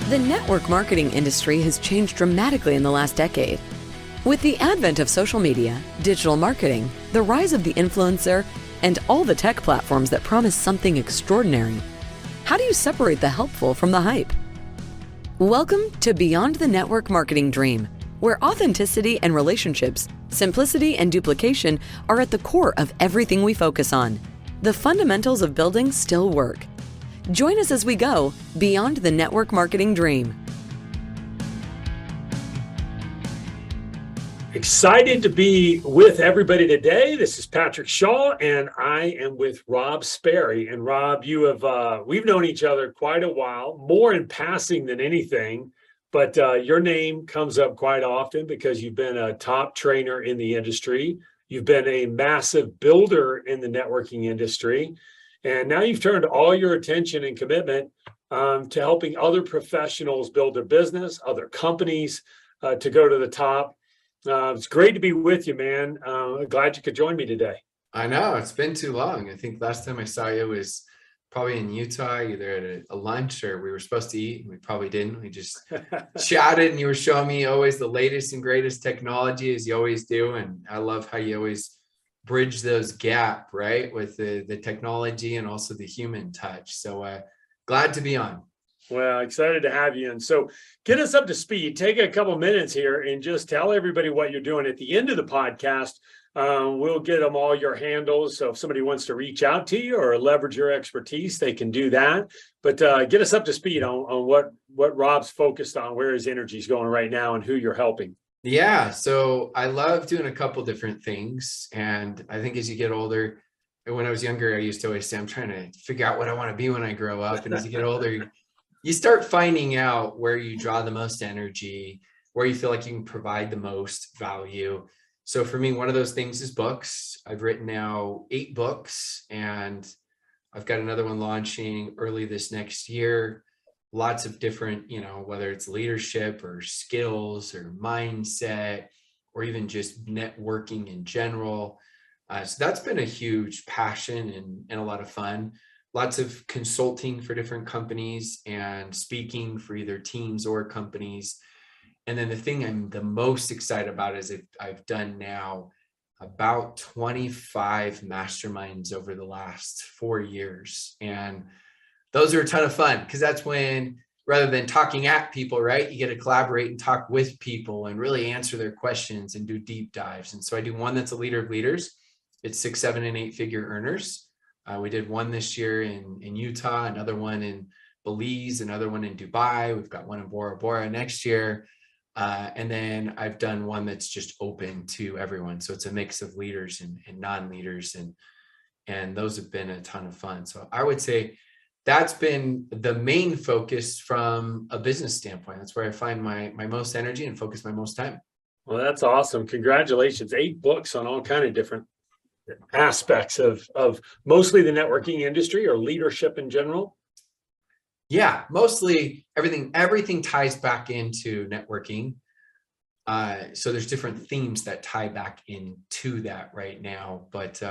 The network marketing industry has changed dramatically in the last decade. With the advent of social media, digital marketing, the rise of the influencer, and all the tech platforms that promise something extraordinary, how do you separate the helpful from the hype? Welcome to Beyond the Network Marketing Dream, where authenticity and relationships, simplicity and duplication are at the core of everything we focus on. The fundamentals of building still work. Join us as we go beyond the network marketing dream. Excited to be with everybody today. This is Patrick Shaw, and I am with Rob Sperry. And Rob, we've known each other quite a while, more in passing than anything, but your name comes up quite often because you've been a top trainer in the industry. You've been a massive builder in the networking industry. And now you've turned all your attention and commitment to helping other professionals build their business, other companies to go to the top. It's great to be with you, man. Glad you could join me today. I know, it's been too long. I think last time I saw you was probably in Utah, either at a lunch or we were supposed to eat and we probably didn't. We just chatted and you were showing me always the latest and greatest technology as you always do. And I love how you always bridge those gap, right, with the technology and also the human touch. So glad to be on. Well, excited to have you. And so get us up to speed. Take a couple minutes here and just tell everybody what you're doing. At the end of the podcast, we'll get them all your handles. So if somebody wants to reach out to you or leverage your expertise, they can do that. But get us up to speed on what Rob's focused on, where his energy is going right now and who you're helping. Yeah, so I love doing a couple different things. And I think as you get older, when I was younger, I used to always say, I'm trying to figure out what I want to be when I grow up. And as you get older, you start finding out where you draw the most energy, where you feel like you can provide the most value. So for me, one of those things is books. I've written now 8 books and I've got another one launching early this next year. Lots of different, whether it's leadership or skills or mindset, or even just networking in general. So that's been a huge passion and a lot of fun. Lots of consulting for different companies and speaking for either teams or companies. And then the thing I'm the most excited about is I've done now about 25 masterminds over the last 4 years. And those are a ton of fun because that's when, rather than talking at people, right, you get to collaborate and talk with people and really answer their questions and do deep dives. And so I do one that's a leader of leaders. It's 6, 7, and 8 figure earners. We did one this year in Utah, another one in Belize, another one in Dubai. We've got one in Bora Bora next year. And then I've done one that's just open to everyone. So it's a mix of leaders and non-leaders. And those have been a ton of fun. So I would say that's been the main focus from a business standpoint. That's where I find my most energy and focus my most time. Well, that's awesome. Congratulations. 8 books on all kinds of different aspects of mostly the networking industry or leadership in general. Yeah, mostly everything ties back into networking. So there's different themes that tie back into that right now. But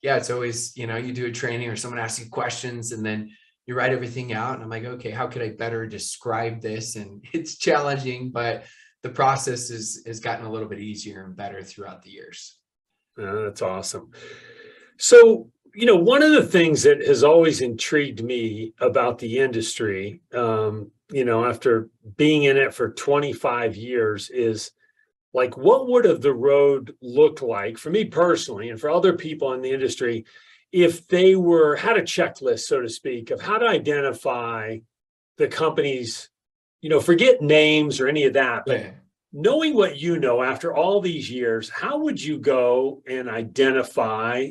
yeah, it's always, you do a training or someone asks you questions and then you write everything out. And I'm like, okay, how could I better describe this? And it's challenging, but the process has gotten a little bit easier and better throughout the years. That's awesome. So, one of the things that has always intrigued me about the industry, after being in it for 25 years is like, what would have the road looked like for me personally and for other people in the industry if they had a checklist, so to speak, of how to identify the companies, forget names or any of that, but knowing what you know after all these years, how would you go and identify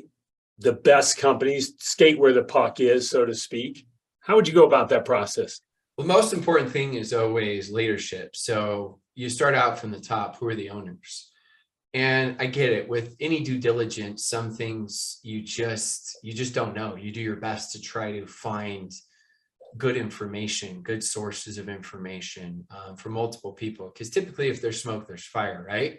the best companies, skate where the puck is, so to speak? How would you go about that process? Well, the most important thing is always leadership. So you start out from the top. Who are the owners? And I get it. With any due diligence, some things you just don't know. You do your best to try to find good information, good sources of information for multiple people. Because typically if there's smoke, there's fire, right?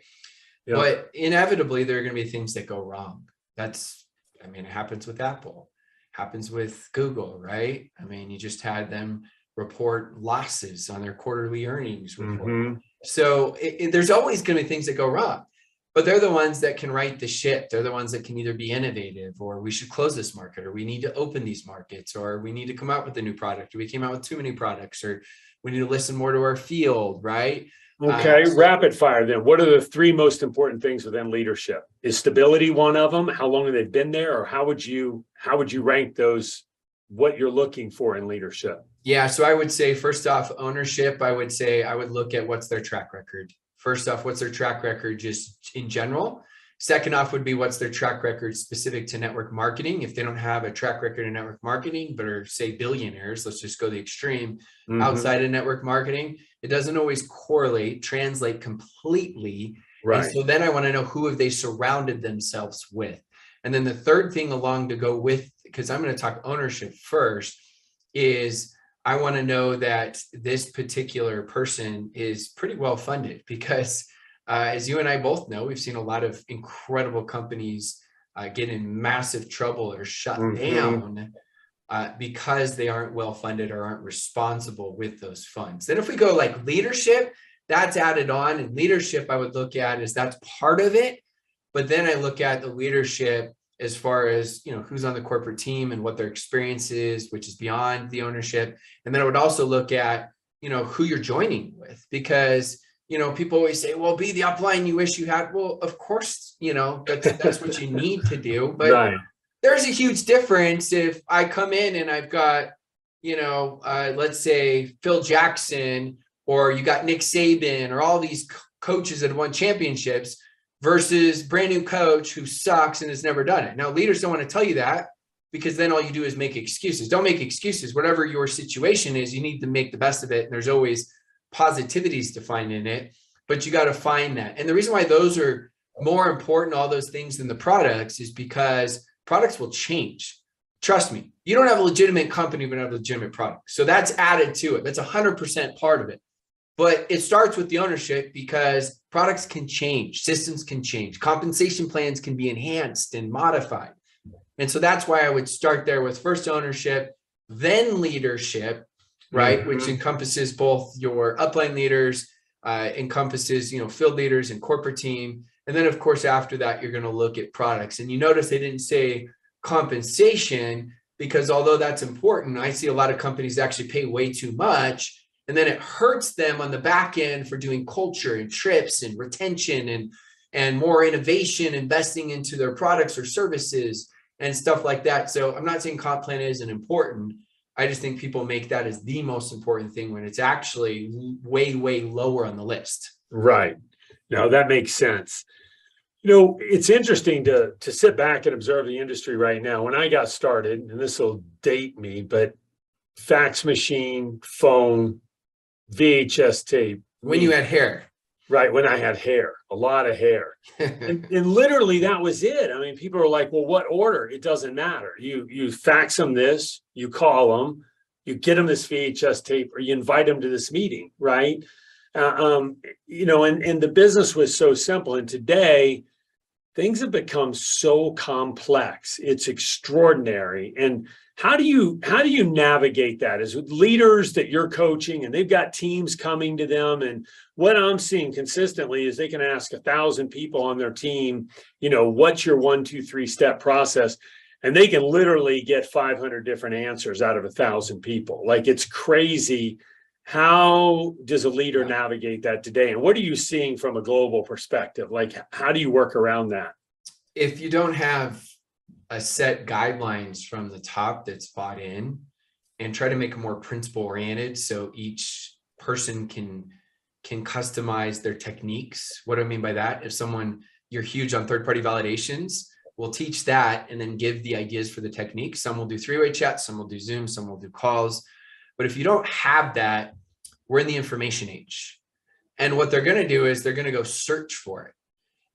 Yeah. But inevitably, there are going to be things that go wrong. It happens with Apple, happens with Google, right? You just had them report losses on their quarterly earnings report. Mm-hmm. So there's always going to be things that go wrong, but they're the ones that can right the ship. They're the ones that can either be innovative, or we should close this market, or we need to open these markets, or we need to come out with a new product, or we came out with too many products, or we need to listen more to our field, right? Okay, rapid fire then. What are the three most important things within leadership? Is stability one of them? How long have they been there? Or how would you rank those, what you're looking for in leadership? Yeah, so I would say, first off, ownership, I would say I would look at what's their track record. First off, what's their track record just in general? Second off would be what's their track record specific to network marketing. If they don't have a track record in network marketing, but are, say, billionaires, let's just go the extreme, outside of network marketing, it doesn't always translate completely. Right. And so then I want to know, who have they surrounded themselves with? And then the third thing along to go with, because I'm going to talk ownership first, is I want to know that this particular person is pretty well funded, because as you and I both know, we've seen a lot of incredible companies get in massive trouble or shut down because they aren't well funded or aren't responsible with those funds. Then if we go like leadership, that's added on. And leadership I would look at is that's part of it. But then I look at the leadership as far as, you know, who's on the corporate team and what their experience is, which is beyond the ownership. And then I would also look at, you know, who you're joining with, because, you know, people always say, well, be the upline you wish you had. Well, of course, you know, that's what you need to do. But right. There's a huge difference if I come in and I've got, you know, let's say Phil Jackson, or you got Nick Saban, or all these coaches that have won championships, versus brand new coach who sucks and has never done it. Now, leaders don't want to tell you that, because then all you do is make excuses. Don't make excuses. Whatever your situation is, you need to make the best of it. And there's always positivities to find in it, but you got to find that. And the reason why those are more important, all those things, than the products, is because products will change. Trust me, you don't have a legitimate company, but have a legitimate product. So that's added to it. That's 100% part of it. But it starts with the ownership, because products can change, systems can change, compensation plans can be enhanced and modified. And so that's why I would start there with first ownership, then leadership, right? Which encompasses both your upline leaders, encompasses, you know, field leaders and corporate team. And then of course, after that, you're going to look at products. And you notice they didn't say compensation, because although that's important, I see a lot of companies actually pay way too much. And then it hurts them on the back end for doing culture and trips and retention and more innovation, investing into their products or services and stuff like that. So I'm not saying comp plan isn't important. I just think people make that as the most important thing when it's actually way, way lower on the list. Right. No, that makes sense. You know, it's interesting to sit back and observe the industry right now. When I got started, and this will date me, but fax machine, phone, VHS tape. When you had hair. Right, when I had hair, a lot of hair. and literally that was it. I mean, people are like, well, what order? It doesn't matter. You fax them this, you call them, you get them this VHS tape, or you invite them to this meeting, right? You know, and the business was so simple. And today, things have become so complex. It's extraordinary. And how do you navigate that as leaders that you're coaching, and they've got teams coming to them? And what I'm seeing consistently is they can ask 1,000 people on their team, you know, what's your 1, 2, 3 step process? And they can literally get 500 different answers out of 1,000 people. Like, it's crazy. How does a leader navigate that today? And what are you seeing from a global perspective? Like, how do you work around that? If you don't have a set guidelines from the top that's bought in, and try to make them more principle oriented, so each person can customize their techniques. What do I mean by that? If you're huge on third-party validations, we'll teach that and then give the ideas for the technique. Some will do 3-way chat, some will do Zoom, some will do calls. But if you don't have that, we're in the information age. And what they're going to do is they're going to go search for it.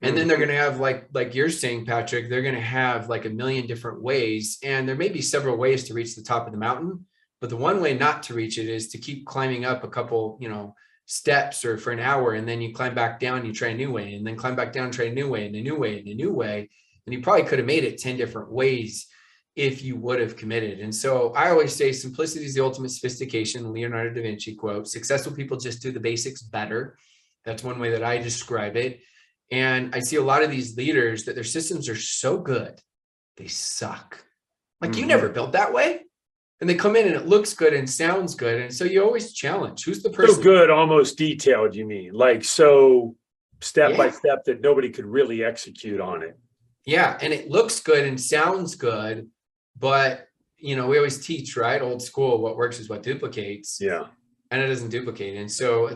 And then they're going to have, like you're saying, Patrick, they're going to have like 1 million different ways. And there may be several ways to reach the top of the mountain, but the one way not to reach it is to keep climbing up a couple, you know, steps, or for an hour, and then you climb back down, you try a new way, and then climb back down, try a new way, and a new way, and a new way. And you probably could have made it 10 different ways. if you would have committed. And so I always say simplicity is the ultimate sophistication. Leonardo da Vinci quote, successful people just do the basics better. That's one way that I describe it. And I see a lot of these leaders that their systems are so good, they suck. Like you never built that way. And they come in and it looks good and sounds good. And so you always challenge, who's the person? So good, almost detailed, you mean? Like so step by step that nobody could really execute on it. Yeah. And it looks good and sounds good. But, we always teach, right? Old school, what works is what duplicates. Yeah. And it doesn't duplicate. And so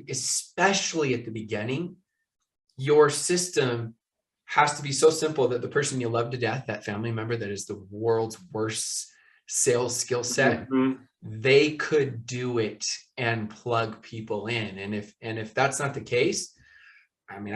especially at the beginning, your system has to be so simple that the person you love to death, that family member that is the world's worst sales skill set, they could do it and plug people in. And if that's not the case, I mean,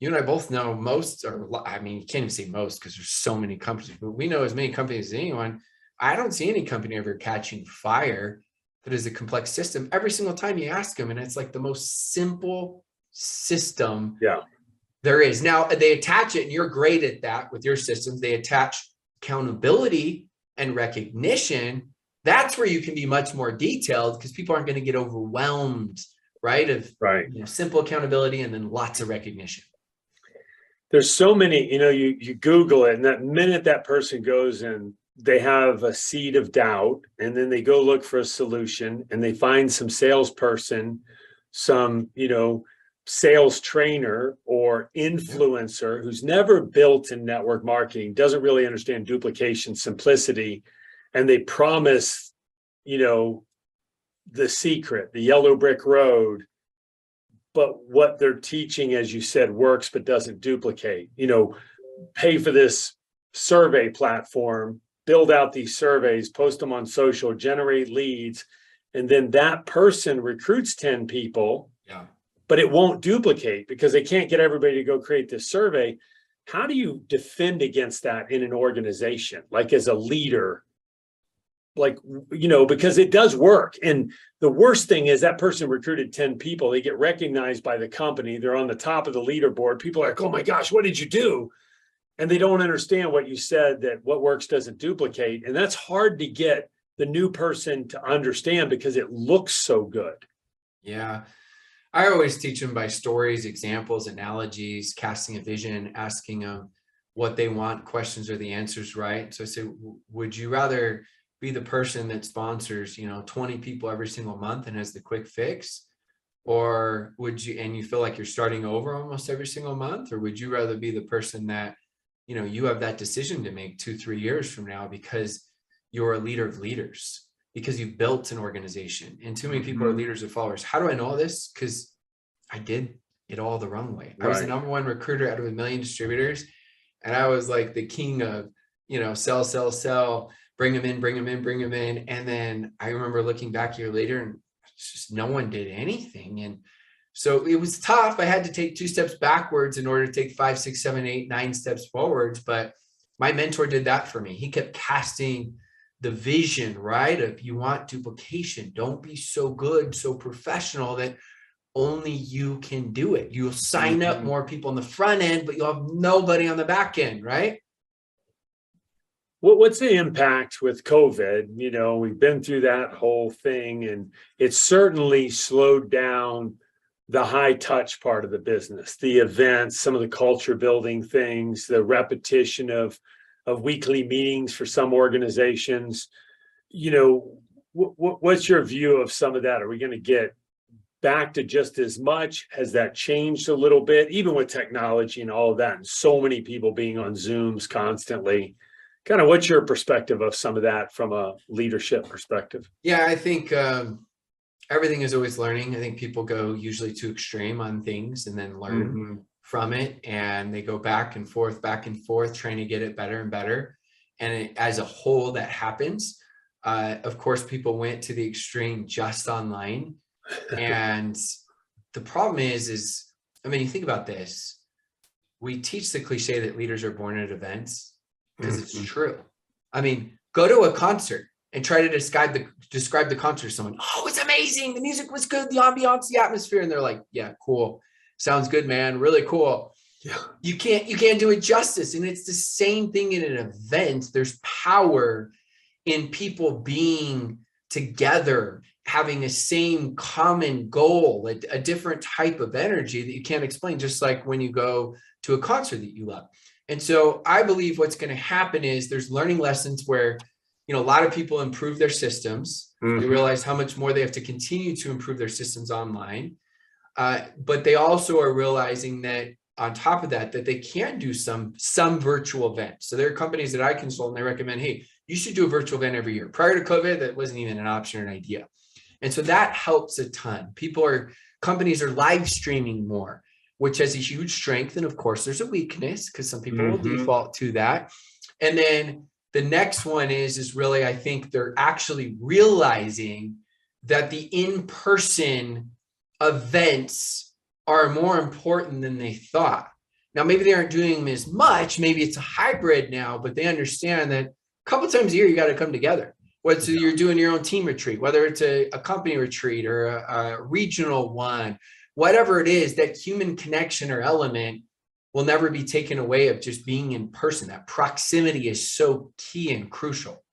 you and I both know most, or I mean, you can't even say most because there's so many companies, but we know as many companies as anyone. I don't see any company ever catching fire that is a complex system. Every single time you ask them, and it's like the most simple system there is. Now they attach it, and you're great at that with your systems. They attach accountability and recognition. That's where you can be much more detailed because people aren't going to get overwhelmed, right? Simple accountability and then lots of recognition. There's so many, you Google it, and that minute that person goes and they have a seed of doubt, and then they go look for a solution, and they find some salesperson, some, sales trainer or influencer who's never built in network marketing, doesn't really understand duplication, simplicity, and they promise, the secret, the yellow brick road. But what they're teaching, as you said, works but doesn't duplicate. Pay for this survey platform, build out these surveys, post them on social, generate leads, and then that person recruits 10 people, but it won't duplicate because they can't get everybody to go create this survey. How do you defend against that in an organization, like as a leader? Because it does work. And the worst thing is that person recruited 10 people. They get recognized by the company. They're on the top of the leaderboard. People are like, oh my gosh, what did you do? And they don't understand what you said, that what works doesn't duplicate. And that's hard to get the new person to understand because it looks so good. Yeah. I always teach them by stories, examples, analogies, casting a vision, asking them what they want, questions are the answers, right? So I say, would you rather be the person that sponsors, 20 people every single month and has the quick fix? Or would you, and you feel like you're starting over almost every single month? Or would you rather be the person that, you have that decision to make 2-3 years from now because you're a leader of leaders, because you've built an organization, and too many people are leaders of followers. How do I know this? Because I did it all the wrong way. I was the number one recruiter out of 1 million distributors. And I was like the king of, sell, bring them in. And then I remember looking back a year later and just no one did anything. And so it was tough. I had to take 2 steps backwards in order to take 5, 6, 7, 8, 9 steps forwards. But my mentor did that for me. He kept casting the vision, right? If you want duplication, don't be so good, so professional that only you can do it. You'll sign up more people on the front end, but you'll have nobody on the back end, right? What's the impact with COVID? We've been through that whole thing, and it's certainly slowed down the high touch part of the business, the events, some of the culture building things, the repetition of weekly meetings for some organizations. What's your view of some of that? Are we going to get back to just as much? Has that changed a little bit, even with technology and all of that, and so many people being on Zooms constantly? Kind of what's your perspective of some of that from a leadership perspective? Yeah, I think everything is always learning. I think people go usually too extreme on things and then learn from it. And they go back and forth, trying to get it better and better. And as a whole, that happens. Of course, people went to the extreme just online. And the problem is, you think about this. We teach the cliche that leaders are born at events because it's true. Go to a concert and try to describe the concert to someone. Oh, it's amazing. The music was good. The ambiance, the atmosphere. And they're like, yeah, cool. Sounds good, man. Really cool. Yeah. You can't do it justice. And it's the same thing in an event. There's power in people being together, having a same common goal, a different type of energy that you can't explain, just like when you go to a concert that you love. And so I believe what's going to happen is there's learning lessons where, a lot of people improve their systems. They realize how much more they have to continue to improve their systems online. But they also are realizing that on top of that, that they can do some virtual events. So there are companies that I consult and they recommend, hey, you should do a virtual event every year. Prior to COVID, that wasn't even an option or an idea. And so that helps a ton. Companies are live streaming more, which has a huge strength. And of course, there's a weakness because some people will default to that. And then the next one is really, I think they're actually realizing that the in-person events are more important than they thought. Now, maybe they aren't doing them as much. Maybe it's a hybrid now, but they understand that a couple times a year, you got to come together. Whether you're doing your own team retreat, whether it's a company retreat or a regional one, whatever it is, that human connection or element will never be taken away of just being in person. That proximity is so key and crucial.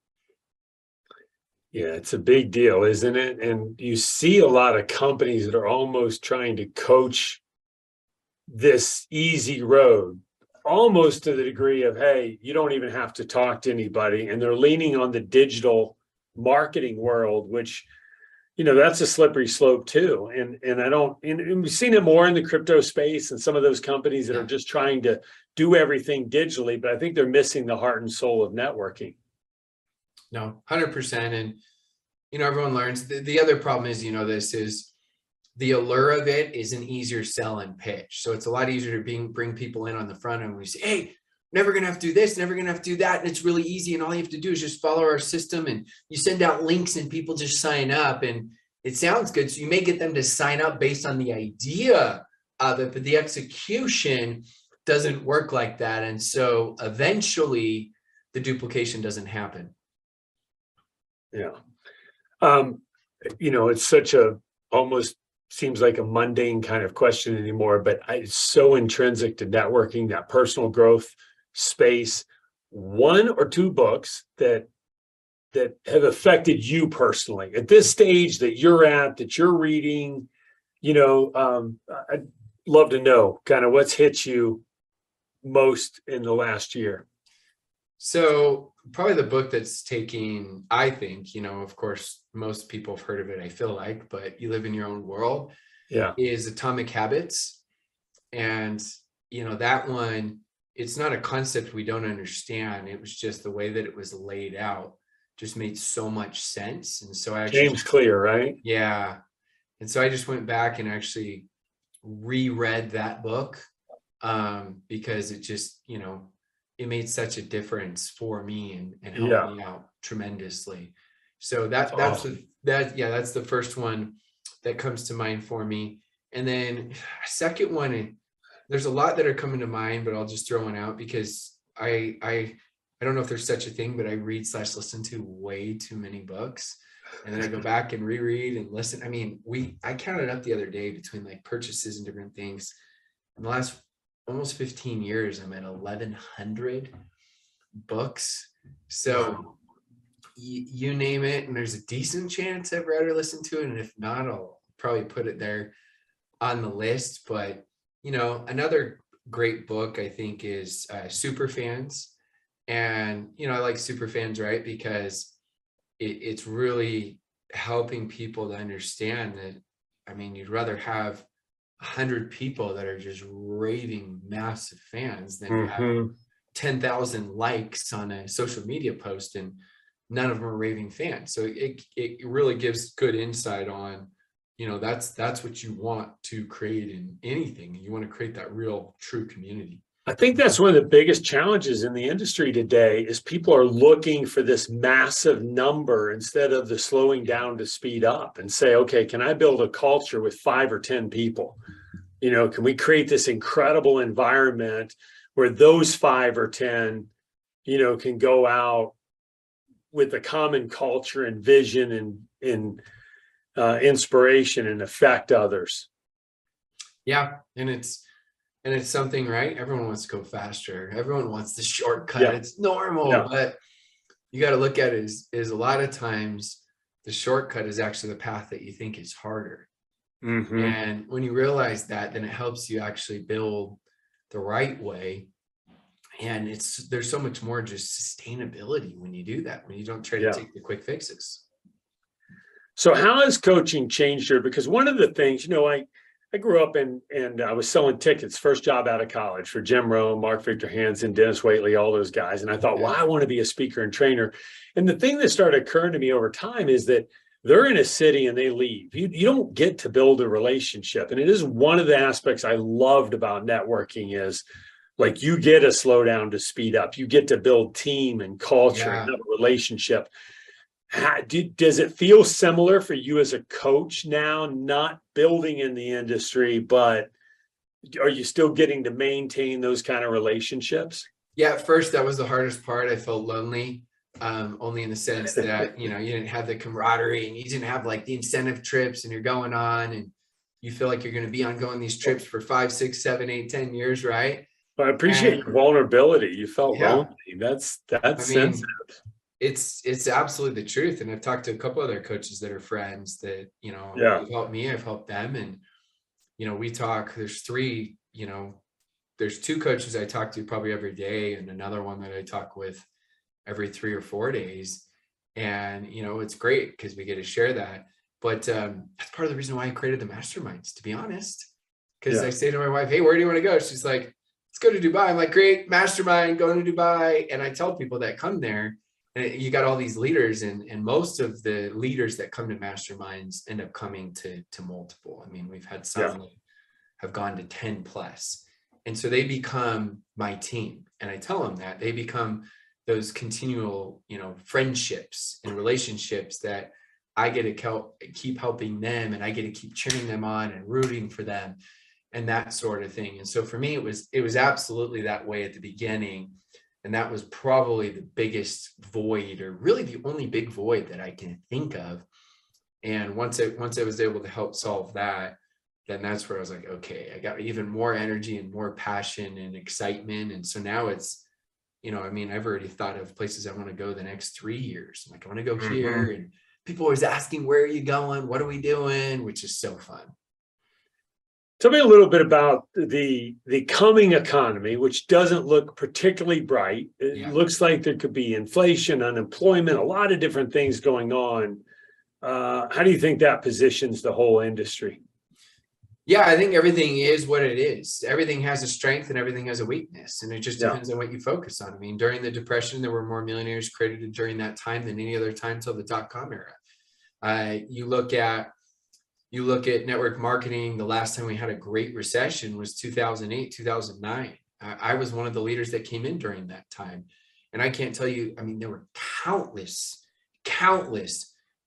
Yeah, it's a big deal, isn't it? And you see a lot of companies that are almost trying to coach this easy road, almost to the degree of, hey, you don't even have to talk to anybody. And they're leaning on the digital marketing world, which, that's a slippery slope too. And we've seen it more in the crypto space and some of those companies that are just trying to do everything digitally, but I think they're missing the heart and soul of networking. No, 100%. And, everyone learns. The other problem is, this is the allure of it is an easier sell and pitch. So it's a lot easier to bring people in on the front end. We say, hey, never going to have to do this, never going to have to do that. And it's really easy. And all you have to do is just follow our system and you send out links and people just sign up and it sounds good. So you may get them to sign up based on the idea of it, but the execution doesn't work like that. And so eventually the duplication doesn't happen. Yeah. It's such almost seems like a mundane kind of question anymore, but it's so intrinsic to networking, that personal growth space. One or two books that have affected you personally at this stage that you're at, that you're reading, I'd love to know kind of what's hit you most in the last year. So probably the book that's taking, I think, of course, most people have heard of it, I feel like, but You Live in Your Own World, is Atomic Habits. And, that one, it's not a concept we don't understand. It was just the way that it was laid out just made so much sense. And so James Clear, right? Yeah. And so I just went back and actually reread that book because it just, it made such a difference for me and helped me out tremendously. So that's awesome. That's the first one that comes to mind for me. And then second one, there's a lot that are coming to mind, but I'll just throw one out because I don't know if there's such a thing, but I read/listen to way too many books. And then I go back and reread and listen. I mean, I counted up the other day between like purchases and different things. In the last almost 15 years, I'm at 1,100 books. So you name it, and there's a decent chance I've read or listened to it. And if not, I'll probably put it there on the list. But, another great book, I think, is Superfans. And, I like Superfans, right? Because it's really helping people to understand that, I mean, you'd rather have 100 people that are just raving massive fans than have 10,000 likes on a social media post and none of them are raving fans. So it really gives good insight on, that's what you want to create in anything. You want to create that real true community. I think that's one of the biggest challenges in the industry today is people are looking for this massive number instead of the slowing down to speed up and say, okay, can I build a culture with 5 or 10 people? Can we create this incredible environment where those 5 or 10, can go out with a common culture and vision and inspiration and affect others? Yeah. And And it's something, right? Everyone wants to go faster. Everyone wants the shortcut. Yeah. It's normal, Yeah. but you got to look at it is a lot of times the shortcut is actually the path that you think is harder. And when you realize that, then it helps you actually build the right way. And there's so much more just sustainability when you do that, when you don't try to take the quick fixes. So how has coaching changed her? Because one of the things, I grew up and I was selling tickets, first job out of college for Jim Rohn, Mark Victor Hansen, Dennis Waitley, all those guys. And I thought, well, I want to be a speaker and trainer. And the thing that started occurring to me over time is that they're in a city and they leave. You don't get to build a relationship. And it is one of the aspects I loved about networking is like you get to slow down to speed up. You get to build team and culture and have a relationship. Does it feel similar for you as a coach now, not building in the industry, but are you still getting to maintain those kind of relationships? Yeah, at first that was the hardest part. I felt lonely, only in the sense that, you didn't have the camaraderie and you didn't have like the incentive trips and you're going on and you feel like you're going to be on going these trips for 5, 6, 7, 8, 10 years, right? Well, I appreciate your vulnerability. You felt lonely. That's sensitive. It's absolutely the truth. And I've talked to a couple other coaches that are friends that, have helped me, I've helped them. And, we talk, there's 2 coaches I talk to probably every day and another one that I talk with every 3 or 4 days. And, it's great because we get to share that. But that's part of the reason why I created the masterminds, to be honest. Because I say to my wife, hey, where do you want to go? She's like, let's go to Dubai. I'm like, great, mastermind, going to Dubai. And I tell people that come there, and you got all these leaders, and most of the leaders that come to masterminds end up coming to multiple. I mean, we've had some that have gone to 10 plus. And so they become my team. And I tell them that they become those continual, friendships and relationships that I get to keep helping them, and I get to keep cheering them on and rooting for them and that sort of thing. And so for me, it was absolutely that way at the beginning. And that was probably the biggest void, or really the only big void that I can think of. And once I was able to help solve that, then that's where I was like, okay, I got even more energy and more passion and excitement. And so now it's, I've already thought of places I want to go the next 3 years. Like I want to go here, and people always asking, where are you going? What are we doing? Which is so fun. Tell me a little bit about the coming economy, which doesn't look particularly bright. It looks like there could be inflation, unemployment, a lot of different things going on. How do you think that positions the whole industry? Yeah, I think everything is what it is. Everything has a strength and everything has a weakness. And it just depends on what you focus on. I mean, during the Depression, there were more millionaires created during that time than any other time till the dot-com era. You look at network marketing. The last time we had a great recession was 2008, 2009. I was one of the leaders that came in during that time. And I can't tell you, there were countless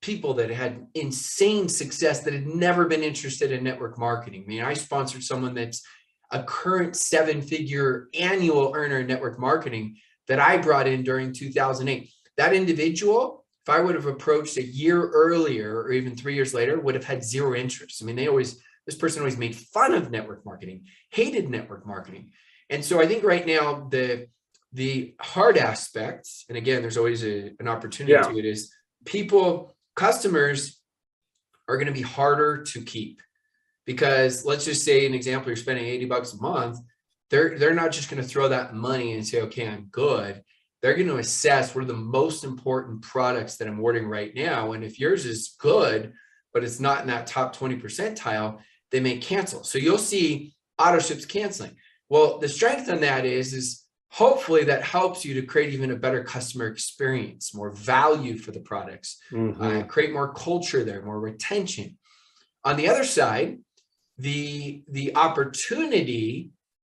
people that had insane success that had never been interested in network marketing. I sponsored someone that's a current 7-figure annual earner in network marketing that I brought in during 2008. That individual, if I would have approached a year earlier or even 3 years later, would have had zero interest. This person always made fun of network marketing, hated network marketing. And so I think right now the hard aspects, and again, there's always an opportunity to it, is customers are going to be harder to keep, because let's just say an example, you're spending $80 a month. They're not just going to throw that money and say, okay, I'm good. They're going to assess what are the most important products that I'm ordering right now. And if yours is good, but it's not in that top 20 percentile, they may cancel. So you'll see auto ships canceling. Well, the strength on that is hopefully that helps you to create even a better customer experience, more value for the products, create more culture there, more retention. On the other side, the opportunity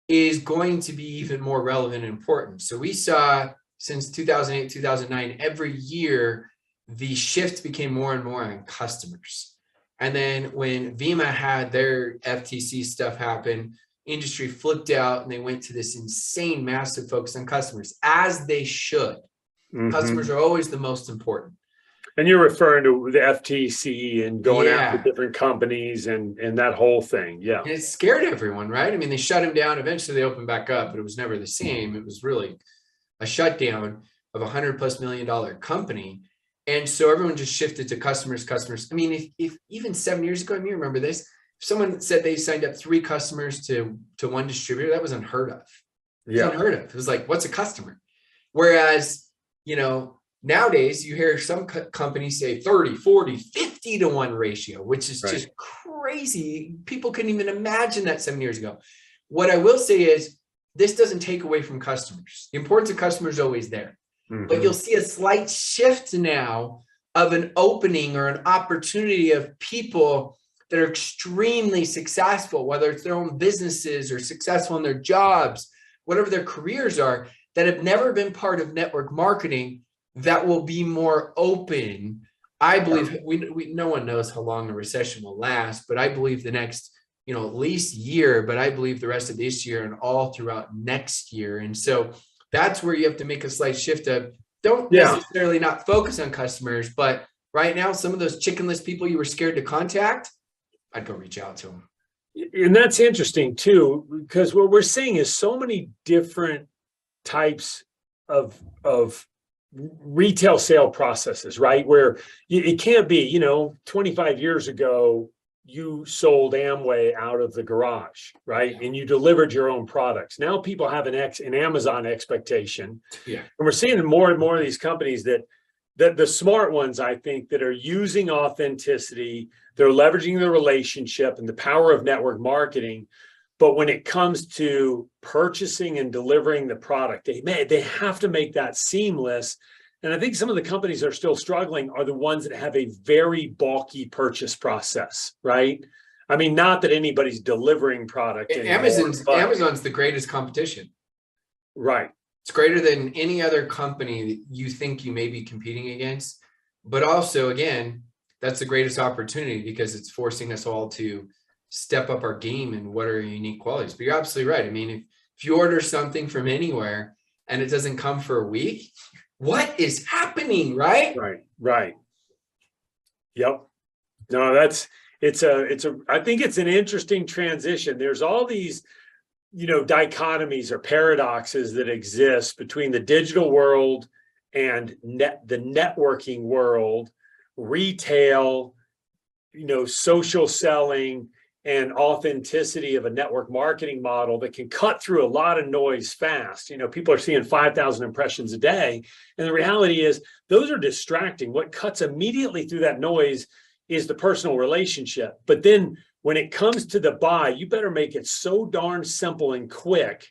is going to be even more relevant and important. So we saw since 2008, 2009, every year, the shift became more and more on customers. And then when Vima had their FTC stuff happen, industry flipped out and they went to this insane, massive focus on customers, as they should. Customers are always the most important. And you're referring to the FTC and going after Yeah. different companies and that whole thing. Yeah. And it scared everyone, right? I mean, they shut him down. Eventually they opened back up, but it was never the same. It was really a shutdown of $100+ million company. And so everyone just shifted to customers. I mean, if even 7 years ago, I mean, remember this, if someone said they signed up 3 customers to one distributor, that was unheard of. It was unheard of. It was like, what's a customer? Whereas, nowadays you hear some companies say 30, 40, 50 to 1 ratio, which is just crazy. People couldn't even imagine that 7 years ago. What I will say is this doesn't take away from customers. The importance of customers is always there. But you'll see a slight shift now of an opening or an opportunity of people that are extremely successful, whether it's their own businesses or successful in their jobs, whatever their careers are, that have never been part of network marketing, that will be more open. I believe no one knows how long the recession will last, but I believe the next, at least year, but I believe the rest of this year and all throughout next year. And so that's where you have to make a slight shift of don't necessarily not focus on customers, but right now, some of those chicken list people you were scared to contact, I'd go reach out to them. And that's interesting too, because what we're seeing is so many different types of retail sale processes, right? Where it can't be, 25 years ago, you sold Amway out of the garage, right? And you delivered your own products. Now people have an Amazon expectation. Yeah. And we're seeing more and more of these companies that the smart ones, I think, that are using authenticity, they're leveraging the relationship and the power of network marketing. But when it comes to purchasing and delivering the product, they have to make that seamless. And I think some of the companies that are still struggling are the ones that have a very bulky purchase process, right? I mean, not that anybody's delivering product anymore, Amazon's the greatest competition. Right. It's greater than any other company that you think you may be competing against. But also, again, that's the greatest opportunity because it's forcing us all to step up our game and what are unique qualities. But you're absolutely right. I mean, if you order something from anywhere and it doesn't come for a week, what is happening, right? Right. Yep. No, I think it's an interesting transition. There's all these, dichotomies or paradoxes that exist between the digital world and the networking world, retail, social selling, and authenticity of a network marketing model that can cut through a lot of noise fast. People are seeing 5,000 impressions a day. And the reality is those are distracting. What cuts immediately through that noise is the personal relationship. But then when it comes to the buy, you better make it so darn simple and quick,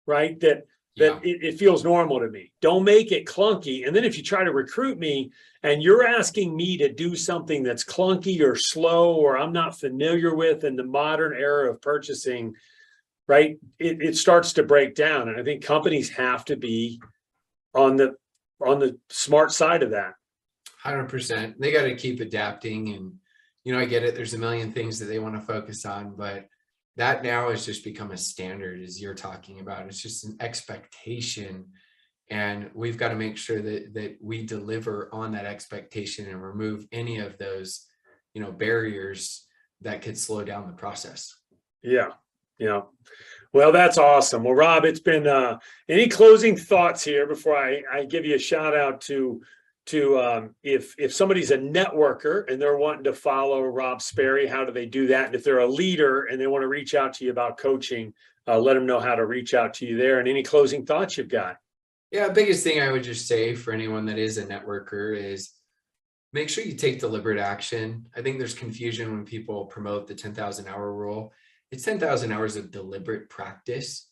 right? That it feels normal to me. Don't make it clunky. And then if you try to recruit me and you're asking me to do something that's clunky or slow or I'm not familiar with in the modern era of purchasing, right? It starts to break down. And I think companies have to be on the smart side of that. 100%. They got to keep adapting. And, I get it. There's a million things that they want to focus on, but that now has just become a standard, as you're talking about. It's just an expectation. And we've got to make sure that we deliver on that expectation and remove any of those, barriers that could slow down the process. Yeah. Well, that's awesome. Well, Rob, it's been any closing thoughts here before I give you a shout out to if somebody's a networker and they're wanting to follow Rob Sperry, how do they do that? And if they're a leader and they want to reach out to you about coaching, let them know how to reach out to you there. And any closing thoughts you've got? Yeah, biggest thing I would just say for anyone that is a networker is make sure you take deliberate action. I think there's confusion when people promote the 10,000 hour rule. It's 10,000 hours of deliberate practice.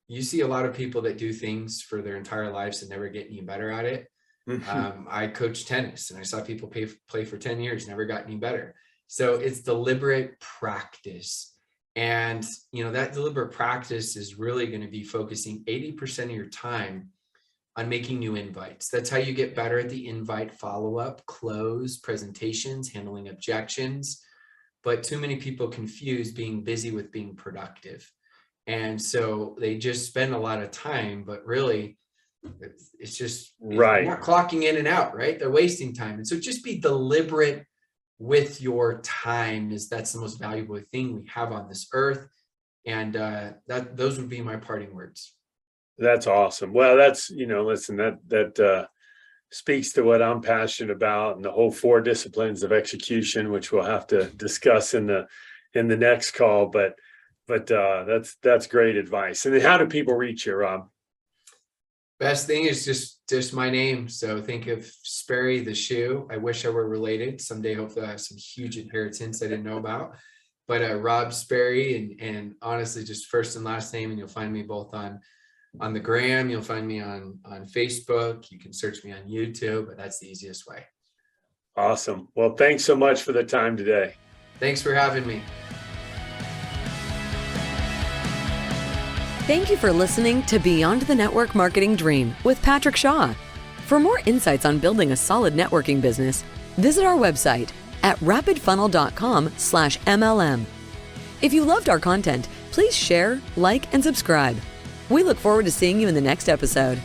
You see a lot of people that do things for their entire lives and never get any better at it. I coach tennis and I saw people play for 10 years, never got any better. So it's deliberate practice. And, that deliberate practice is really going to be focusing 80% of your time on making new invites. That's how you get better at the invite follow-up, close, presentations, handling objections. But too many people confuse being busy with being productive. And so they just spend a lot of time, but really It's just Right. they're not clocking in and out, right? They're wasting time. And so just be deliberate with your time. That's the most valuable thing we have on this earth. And those would be my parting words. That's awesome. Well, that's, listen, that speaks to what I'm passionate about, and the whole 4 disciplines of execution, which we'll have to discuss in the next call. But that's great advice. And then how do people reach you, Rob? Best thing is just my name. So think of Sperry the shoe. I wish I were related someday. Hopefully I have some huge inheritance I didn't know about. But Rob Sperry, and honestly, just first and last name, and you'll find me both on the gram. You'll find me on Facebook. You can search me on YouTube, but that's the easiest way. Awesome. Well, thanks so much for the time today. Thanks for having me. Thank you for listening to Beyond the Network Marketing Dream with Patrick Shaw. For more insights on building a solid networking business, visit our website at rapidfunnel.com/MLM. If you loved our content, please share, like, and subscribe. We look forward to seeing you in the next episode.